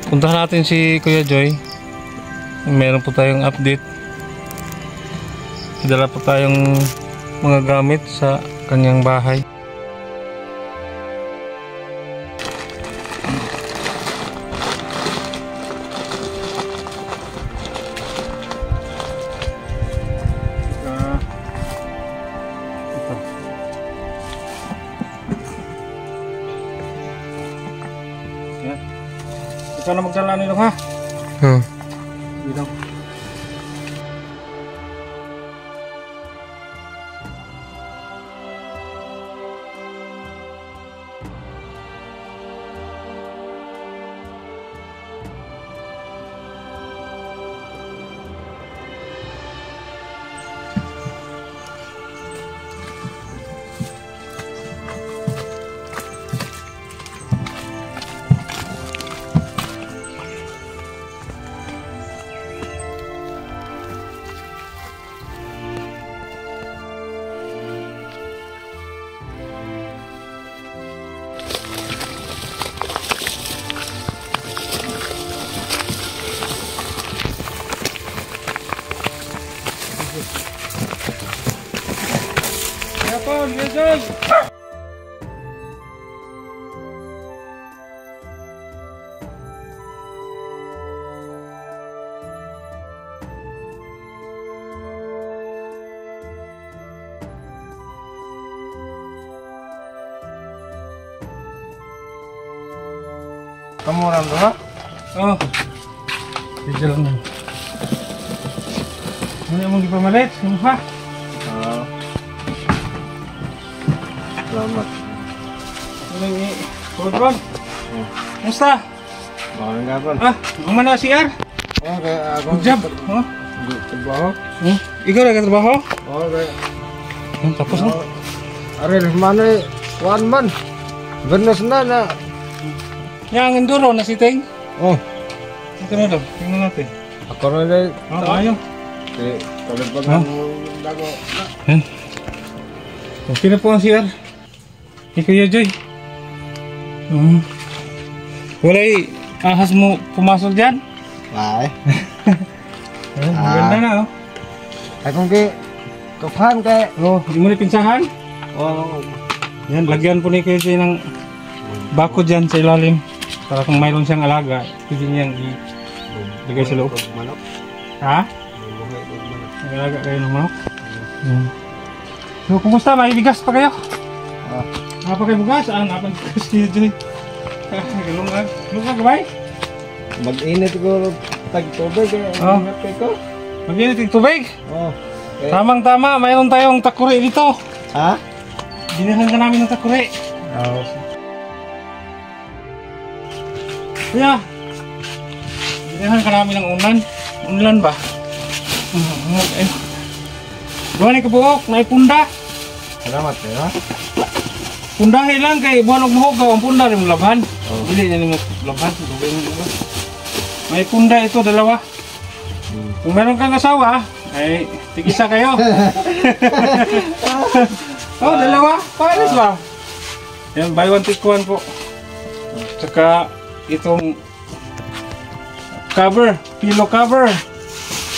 Puntahan natin si Kuya Joy. Meron po tayong update. Dala po tayong mga gamit sa kanyang bahay. Ikaw na magdala nilo ha? Dito. Yapon, Yesus. Kamu orang tua? Oh, di jalan. Mana mau dipamalit? Semua? Oh. Selamat. Ini Bron. Musta? Mau ngapun? Ah, mana siar? Oh, kayak aku jam. Oh, trabaho. Ikaw lagi trabaho? Oh, kayak. Tapos na. Are mana? One man. Benes na. Yang enduro na siting. Oh. Ito na daw. Tingnan natin. Ako na dahil. Oh, ayaw. Kalau pag dago. Okay na po ang CR. Kuya Joy. Walay ahas mo pumasok dyan? Ay. Maganda na oh. Ay kung kapahan kay. Oh, di mo na pinsahan? Oh. Yan, lagyan po ni Kuya Joy ng bako dyan sa ilalim. Para kung mayroon siyang alaga, pwede niyang ilagay sa loob. Ha? Nag-alaga kayo ng manok? So, kumusta? May bigas pa kayo? Apa kayo bugas? Apa bigas kayo dyan? Lungag ba? Mag-init ko tag-tubig. Mag-init tag-tubig? Tamang-tama, mayroon tayong takuri dito. Ha? Binihan ka namin ng takuri. Kuya, binihan ka namin ng unan. Unan ba? Gawa ni kabuok, naipunda. Salamat kayo. Pundahin lang kay buwan og mahugaw ang punda rin mo labhan. Dili na mo labhan. May punda ito, dalawa. Kung meron kang asawa, ay tig-isa kayo. Oh, dalawa. Pares ba? Yan, buy one take one po. Tsaka itong cover, pillow cover.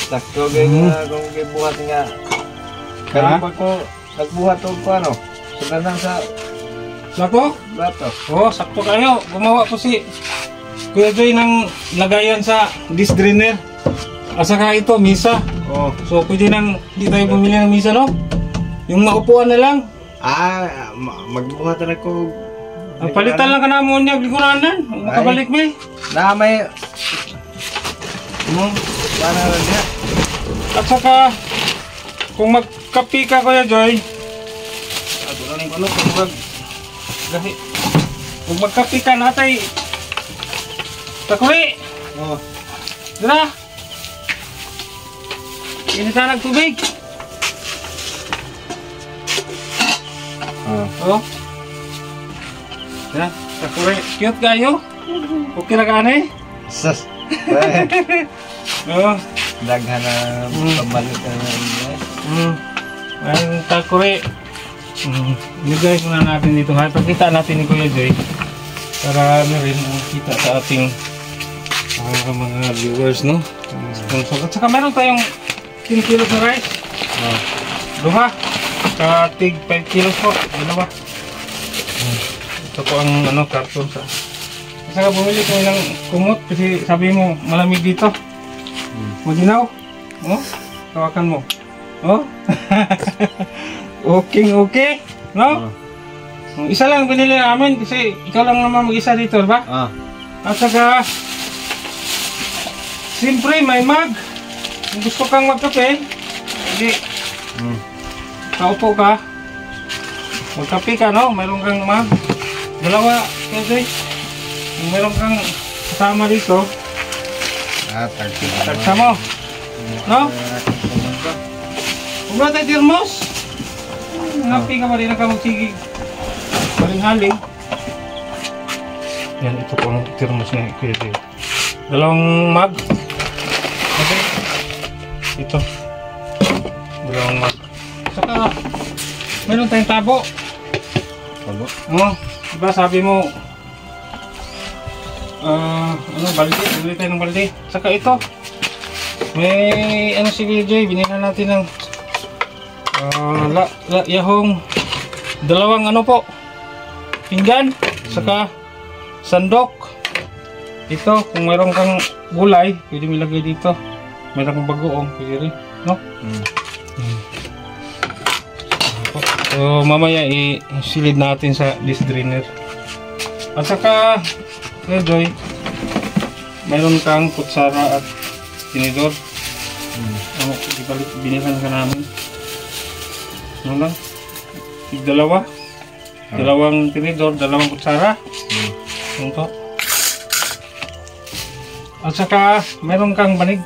Sakto nga kung gibuhat nga. Karon pa ko nagbuhat og ano? Sudanan sa Sakto? Sakto. Oh, sakto kayo. Gumawa po si Kuya Joy ng lagayan sa disc drainer. Asa ka ito, misa. Oh, so pwede nang hindi tayo bumili ng misa, no? Yung maupuan na lang. Ah, magbuhat na ko. Palitan lang ka na mo niya, lingkuranan. Makabalik may. Na may. Para lang niya. At saka, kung magkapi ka Kuya Joy, ato na ng ano, kasi kung magkapi ka natay takuri. Oh. Dira. Initan ng tubig. Oh. Dira, takuri. Cute kayo. Okay na ka eh? Sus. Oh. Daghan na pabalik na niya. Ang takuri. Nilagay muna natin dito. Pakita natin ni Kuya Joy para ano rin kita sa ating mga viewers, no? Sponsor. At saka meron tayong 10 kilos na rice. Duha. Tig 5 kilos po. Dalawa. Ito po ang ano, karton sa. At saka bumili ko ng kumot kasi sabi mo malamig dito. Maginaw. Oh? Tawakan mo. Oh? Okay. No? Isa lang binili namin kasi ikaw lang naman mag-isa dito, ba? At saka siyempre may mug. Kung gusto kang magkape, hindi. Kaupo ka. Magkape ka, no? Mayroon kang mug. Dalawa, kasi kung mayroon kang kasama dito, tagsa mo. No? Kung wala tayo thermos, napi ka ba rin na ka magsigig. Haling-haling. Yan, ito po ang thermos na Kuya Joy. Dalawang mug. Okay. Ito. Dalawang mug. Saka, meron tayong tabo. Tabo? Oo. Diba sabi mo, balde. Bili tayo ng balde. Saka ito. May, si Kuya Joy, binila natin ng yahong dalawang po, pinggan, saka sandok. Ito, kung mayroon kang gulay, pwede mo ilagay dito. Mayroon kang bagoong, pwede rin, no? So, mamaya isilid natin sa dish drainer. At saka, Kuya Joy, mayroon kang kutsara at tinidor. Binilan ka namin. Ano lang? Dalawa. Dalawang tinidor, dalawang kutsara. Ito. At saka, meron kang banig.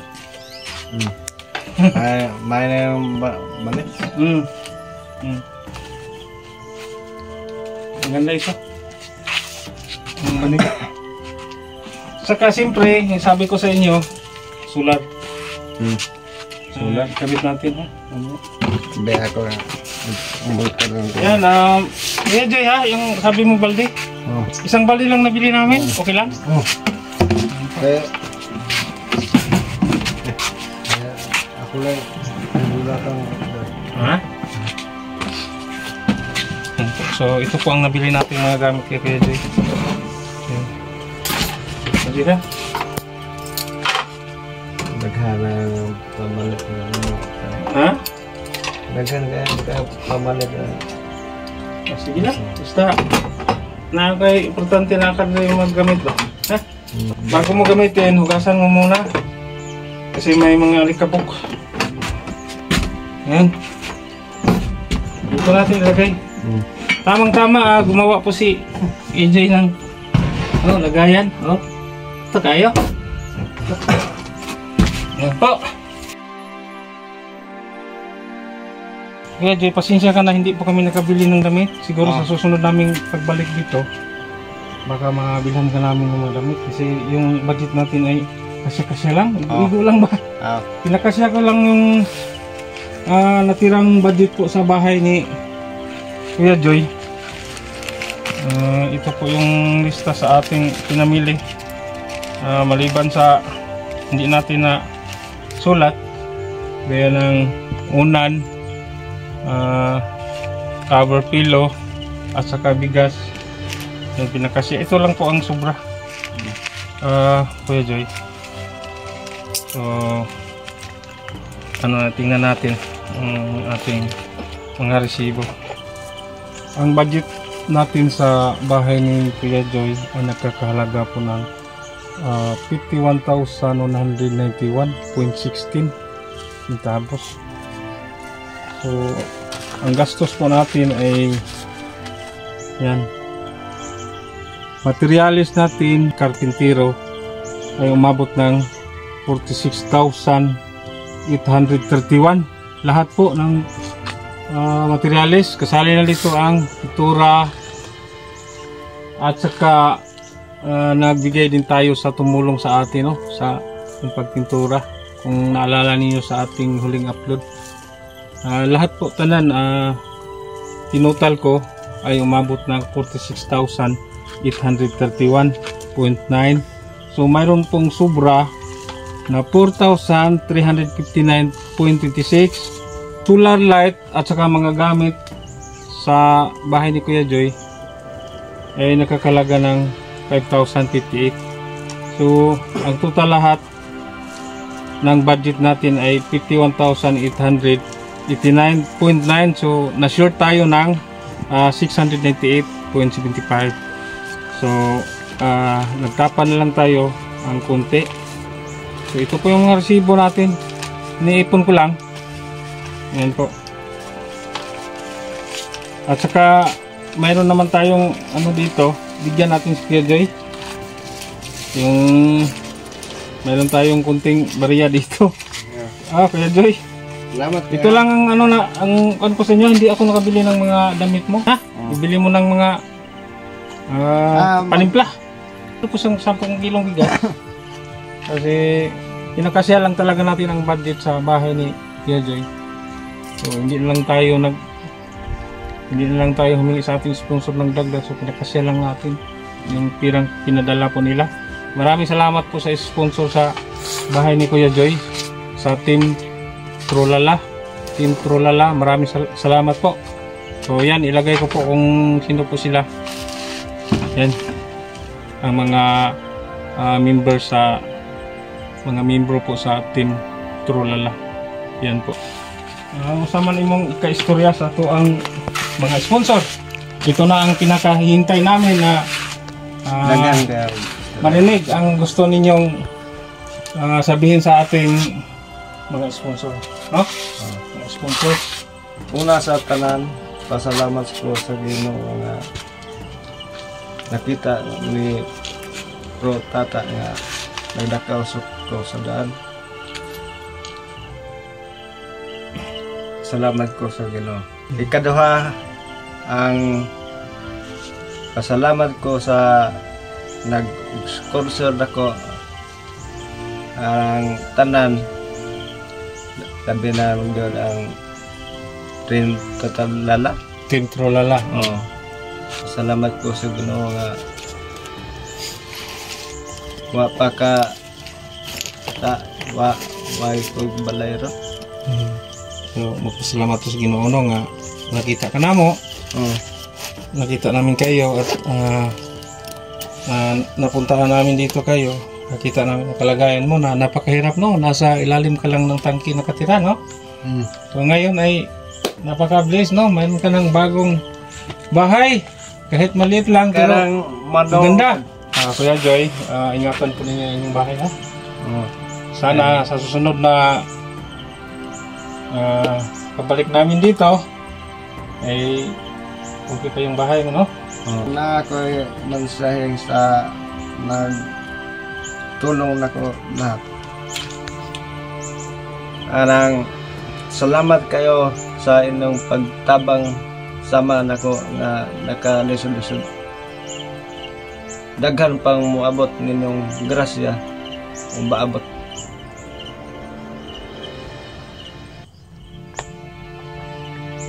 May na yung banig? Ang ganda isa. Ang banig. Saka, siyempre, sabi ko sa inyo, sulat. Sulat, kabit natin. Hindi ako yan, Kuya Joy ha, yung sabi mo balde. Isang balde lang nabili namin, okay lang? Ako lang, nagula kang... Ha? So, ito po ang nabili natin mga gamit kay Kuya Joy. Hindi na? Naghana pamalit na ha? Naghana ka pamalit na. Sige na, basta importante na ka na yung maggamit ba? Ha? Bago mo gamitin, hugasan mo muna. Kasi may mga alikabok. Yan. Dito natin ilagay. Tamang-tama, gumawa po si EJ ng lagayan. Ito kayo. Yan po. Kaya Joy, pasensya ka na hindi po kami nakabili ng damit. Siguro sa susunod naming pagbalik dito, baka mabilhan ka namin ng mga damit. Kasi yung budget natin ay kasya-kasya lang. Igo lang ba? Pinakasya ko lang yung natirang budget po sa bahay ni Kuya Joy. Ito po yung lista sa ating pinamili. Maliban sa hindi natin na sulat, gaya ng unan, cover pillow at saka bigas yung pinakasya. Ito lang po ang sobra, Kuya Joy. So tingnan natin ang ating mga resibo. Ang budget natin sa bahay ni Kuya Joy ay nagkakahalaga po ng 51,191.16 centavos. So ang gastos po natin ay yan, materialis natin, karpintero, ay umabot ng 46,831. Lahat po ng materialis, kasali na dito ang pintura at saka nagbigay din tayo sa tumulong sa atin, no, sa pagpintura. Kung naalala niyo sa ating huling upload, lahat po tanan tinotal ko ay umabot ng 46,831.9. So mayroon pong sobra na 4,359.26 solar light at saka mga gamit sa bahay ni Kuya Joy ay nakakalaga ng 5,058. So ang total lahat ng budget natin ay 51,889.9. So na-short tayo ng 698.75. So nagtapan na lang tayo ang konti. So ito po yung mga resibo natin. Niipon ko lang. Ayan po. At saka mayroon naman tayong ano dito. Bigyan natin si Kuya Joy. Yung mayroon tayong kunting bariya dito. Kuya Joy. Salamat. Ito lang ang ano na ang ano ko sa inyo, hindi ako nakabili ng mga damit mo. Ha? Bibili mo ng mga panimpla. Ito po siyang 10 kilong bigas. Kasi pinakasya lang talaga natin ang budget sa bahay ni Kuya Joy. So hindi na lang tayo humingi sa ating sponsor ng dagdag. So pinakasya lang natin yung pirang pinadala po nila. Maraming salamat po sa sponsor sa bahay ni Kuya Joy, sa Team Trolala. Maraming salamat po. So yan, ilagay ko po kung sino po sila. Yan ang mga members sa mga membro po sa Team Trolala. Yan po. Usaman imong ika-istorya sa to ang mga sponsor. Ito na ang pinakahihintay namin na marinig ang gusto ninyong sabihin sa ating mga sponsor. No? Mga sponsor. Una sa tanan, pasalamat ko sa Ginoo nga nakita ni Bro Tata nga nagdakaw ko sa daan. Salamat ko sa Ginoo. Ikaduha, ang pasalamat ko sa nag-sponsor nako ang tanan, sabi na yun ang Team Trolala. Team Trolala. Salamat ko sa Ginoo nga wa pa ka wa ko balayro. So magpasalamat ko sa Ginoo nga nakita ka namo. Nakita namin kayo at napuntahan namin dito kayo. Nakita namin ang kalagayan mo na napakahirap, no? Nasa ilalim ka lang ng tangke nakatira, no? So ngayon ay napaka-bless, no? Mayroon ka ng bagong bahay. Kahit maliit lang, pero maganda. Kuya Joy, ingatan po ninyo yung bahay, ha? Sana sa susunod na pabalik namin dito ay okay pa yung bahay mo, no? Na ako mansahing sa nagtulong na ko lahat. Anang salamat kayo sa inyong pagtabang sama nako na nakalisod-lisod. Daghan pang muabot ninyong grasya kung maabot.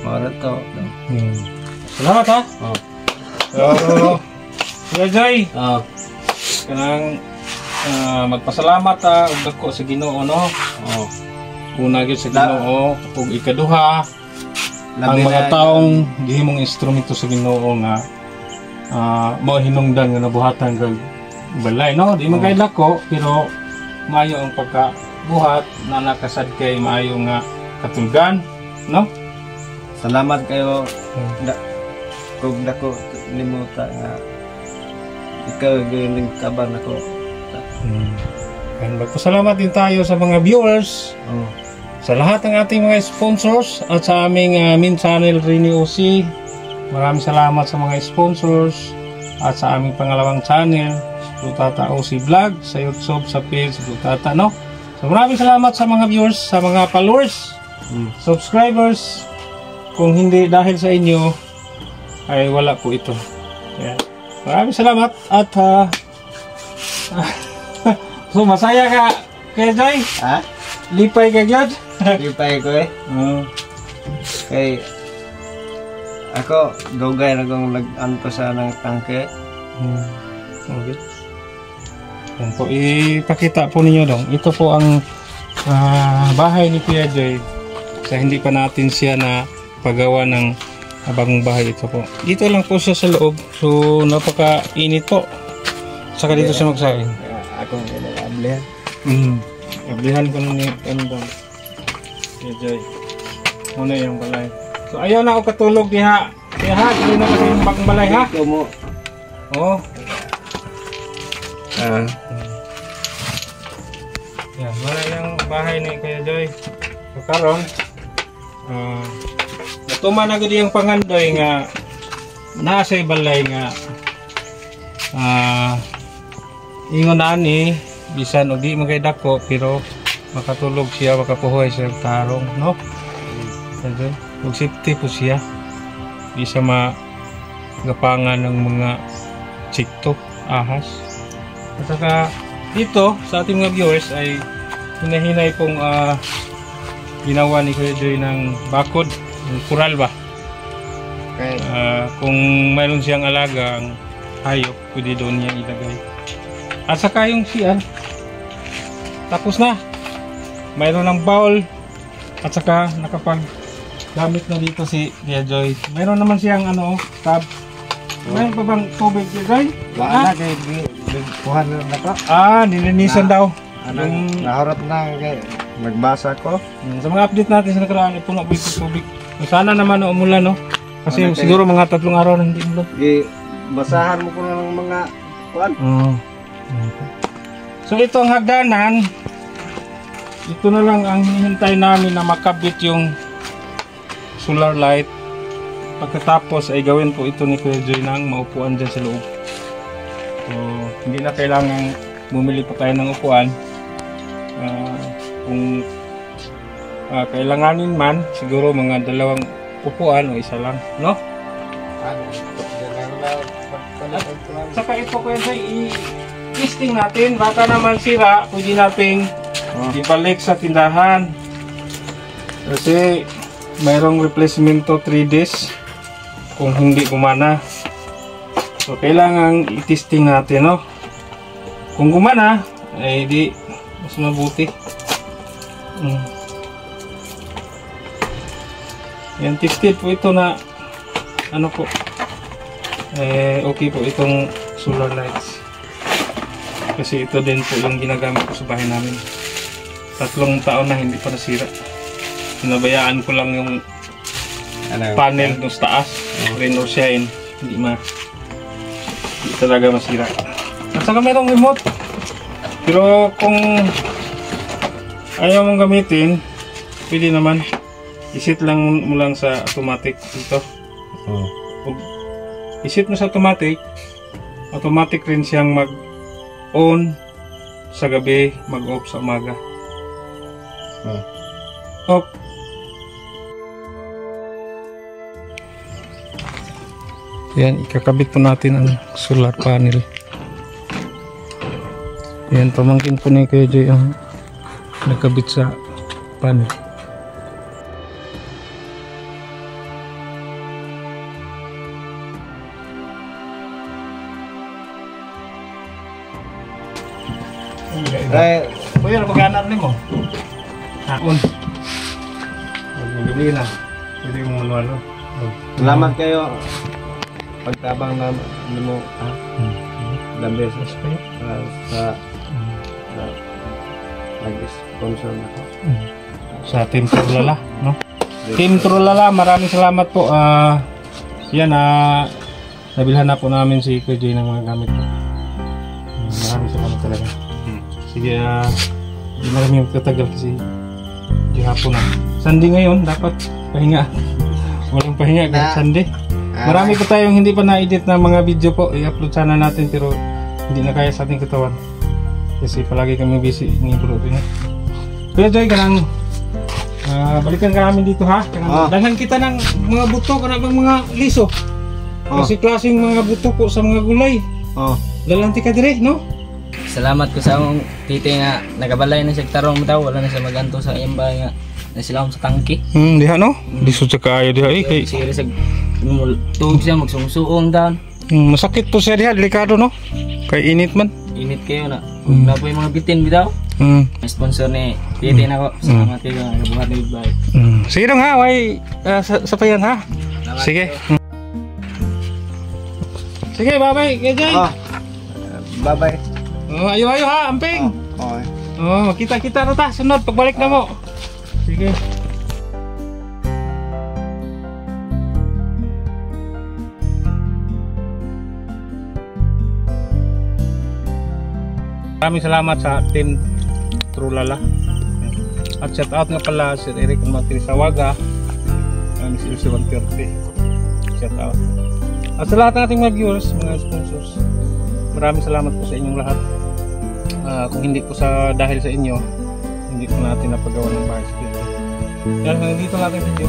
Mara to. Salamat, ha? So, Kuya Joy, kanang magpasalamat ug dako sa Ginoo, no? Una gyud sa Ginoo, ug ikaduha ang mga taong gihimong instrumento sa Ginoo nga mao hinungdan nga nabuhatan kag balay, no? Di man kay dako, pero maayo ang pagkabuhat na nakasad kay maayo nga katulgan, no? Salamat kayo. Kung dako limuta nga ikaw galing kaban ako. And magpasalamat din tayo sa mga viewers, sa lahat ng ating mga sponsors at sa aming main channel Rini OC. Maraming salamat sa mga sponsors at sa aming pangalawang channel Bro Tata OC Vlog, sa YouTube, sa page Bro Tata, no? So maraming salamat sa mga viewers, sa mga followers, subscribers. Kung hindi dahil sa inyo ay wala po ito. Yan. Maraming salamat at so masaya ka Kuya Joy? Ha? Lipay ka gyud? Lipay ko eh. Kay ako dugay na kong nag-anto sa ng tangke. Okay. Yan po, ipakita po ninyo dong. Ito po ang bahay ni Kuya Joy. Sa hindi pa natin siya na pagawa ng bagong bahay ito po. Dito lang po siya sa loob. So napaka-init po. Saka dito siya magsaing. Ako nag-ablihan. Ablihan ko nung ano dong. Kuya Joy. Muna yung balay. So ayaw na ako katulog diha. Kaya ha, dito na kasi yung bagong balay ha. Ito mo. Oo. Yan, wala yung bahay ni Kuya Joy. So karon, natuman agad yung pangandoy nga nasa balay nga ingon ani bisan og di magay dako pero makatulog siya, makapuhoy siya tarong, no? Kasi ug safety po siya. Di siya magapangan ng mga tsikto, ahas. At saka dito sa ating mga viewers ay hinahinay pong ginawa ni Kuya Joy ng bakod, ng kural ba? Okay. Kung mayroon siyang alagang hayop, pwede doon niya ilagay. At saka yung CR, tapos na. Mayroon ng bowl, at saka nakapag-gamit na dito si Kuya Joy. Mayroon naman siyang ano, tab. Mayroon pa bang tubig, Kuya Joy? Wala kay kuhan na ko. Nilinisan daw. Yung naharap na kay magbasa ko. Sa mga update natin sa nakaraan, puno po yung tubig. Sana naman umulan, no? Kasi siguro mga 3 araw na hindi umulan. Basahan mo ko ng mga kuhan. So ito ang hagdanan. Ito na lang ang hinihintay namin na makabit yung solar light. Pagkatapos ay gawin po ito ni Kuya Joy ng maupuan dyan sa loob. So hindi na kailangan bumili pa tayo ng upuan. Kung kailanganin man, siguro mga 2 upuan o 1 lang, no? Saka ito Kuya Joy, i-testing natin, baka naman sira, pwede nating ibalik sa tindahan. Kasi mayroong replacement to 3 days kung hindi gumana. So kailangan i-testing natin, no? Kung gumana, ay di mas mabuti. Yan, tested po ito na ano po, okay po itong solar lights. Kasi ito din po yung ginagamit ko sa bahay namin. 3 taon na hindi pa nasira. Sinabayaan ko lang yung panel doon sa taas. Rain or shine. Hindi talaga masira. At saka mayroong remote. Pero kung ayaw mong gamitin, pwede naman. Isit lang mo lang sa automatic dito. Isit mo sa automatic. Automatic rin siyang mag-on sa gabi, mag-off sa umaga. Off. Yan, ikakabit po natin ang solar panel. Yan, pamangkin po ni Kuya Joy ang nagkabit sa panel. Kuya, mag-aanap mo? Hakon. Gabi na. Pwede mong manualo. Salamat kayo. Pagtabang na mo. Lambe sa nag-sponsor na ko. Sa Team Trolala, no? Team Trolala, maraming salamat po. Yan, nabilhan na po namin si Kuya Joy ng mga gamit po. Maraming salamat talaga. Sige, hindi na kami magtatagal kasi di hapon na. Sunday ngayon, dapat pahinga. Walang pahinga kahit Sunday. Marami pa tayong hindi pa na-edit na mga video po. I-upload sana natin pero hindi na kaya sa ating katawan. Kasi palagi kami busy ni Bro. Kuya Joy, kanang balikan ka namin dito ha. Daghan kita ng mga buto, kanang mga liso. Kasi klaseng mga buto po sa mga gulay. Dalanti ka dire, no? Salamat ko sa akong titi nga nagabalay na siya tarong daw, wala na siya maganto sa iyang bahay nga nasilawom sa tangke. Diha no? Lisod sa kaayo diha kay sige sa tuog siya magsumusuong daw. Masakit po siya diha, delikado no? Kay init man. init kayo na. Kung na po yung mga bitin bitaw. May sponsor ni Titi na ko. Salamat kayo nga nagabuhat ng goodbye. Sige dong ha, way sapayan ha. Salamat Sige. kayo. Sige, bye-bye, Jay. Bye-bye. Ayo ha, amping. Okay. Makita-kita na ta, sunod, pagbalik na mo. Sige. Maraming salamat sa team Trulala. At shout out nga pala si Eric Matri Sawaga, ang si Ilse 130. Shout out. At sa lahat ng ating mga viewers, mga sponsors, maraming salamat po sa inyong lahat. Kung hindi po dahil sa inyo, hindi po natin napagawa ng bahay sa Kaya hanggang dito natin video.